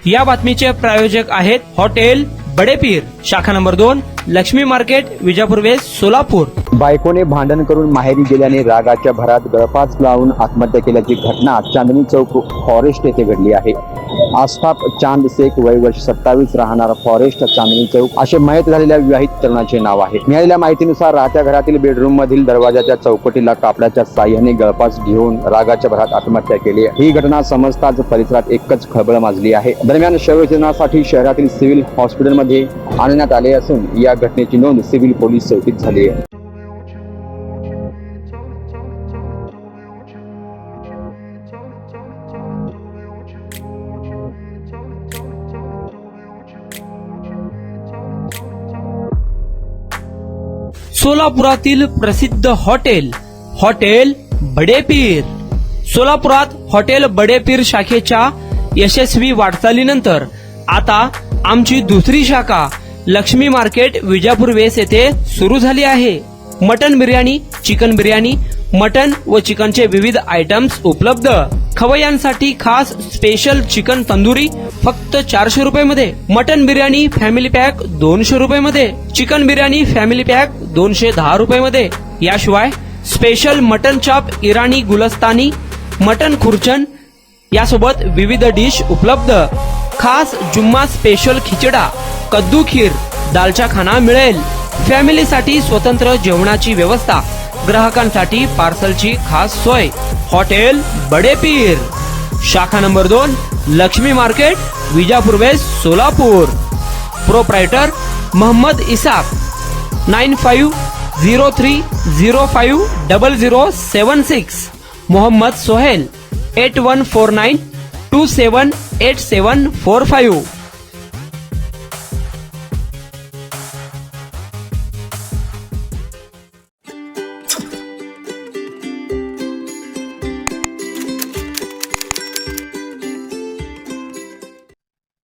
या बातमीचे प्रायोजक आहेत हॉटेल बडेपीर, शाखा number 2, Laxmi market, Vijapur west, Solapur. बायकोने भांडण करून माहेरी गेल्याने रागाच्या भरात गळफास लावून आत्महत्या केल्याची घटना चांदणी चौक फॉरेस्ट येथे घडली आहे। आस्थाप चांद शेख, वय वर्ष 27, राहणार फॉरेस्ट चांदणी चौक असे मयत झालेल्या विवाहित तरुणाचे नाव आहे। मिळालेल्या माहितीनुसार राहत्या घरातील बेडरूम मधील दरवाजाच्या चौकटीला कापडाच्या साह्याने गळफास घेऊन रागाच्या भरात आत्महत्या केली। ही घटना समजताच परिसरात एकच खळबळ माजली आहे। दरम्यान शवविच्छेदनासाठी शहरातील सिव्हिल हॉस्पिटलमध्ये आणण्यात आले असून या घटनेची नोंद सिव्हिल पोलीस चौकीत झाली आहे। सोलापुरातील प्रसिद्ध हॉटेल बडेपीर। सोलापुरात हॉटेल बडेपीर शाखेच्या यशस्वी वाटचालीनंतर आता आमची दुसरी शाखा लक्ष्मी मार्केट, विजापूर वेस्ट येथे सुरू झाली आहे। Mutton biryani, chicken biryani, mutton व चिकनचे विविध आयटम्स उपलब्ध। खवय्यांसाठी खास स्पेशल चिकन तंदुरी फक्त 400 रुपये मध्ये, मटन बिर्याणी फॅमिली पॅक 200 रुपये मध्ये, चिकन बिर्याणी फॅमिली पॅक 210 रुपये मध्ये। याशिवाय special mutton chop, Irani Gulistani, mutton khurchan यासोबत विविध डिश उपलब्ध। खास जुम्मा स्पेशल खिचडा, कद्दू खीर, दालचा खाना मिळेल। फॅमिलीसाठी स्वतंत्र जेवणाची व्यवस्था, ग्राहकांसाठी पार्सलची खास सोय। हॉटेल बडेपीर, शाखा number 2, Laxmi market, Vijapur west, Solapur. Proprietor Mohammad Isaq, 9503050076। Mohammad Sohel, 8149278745।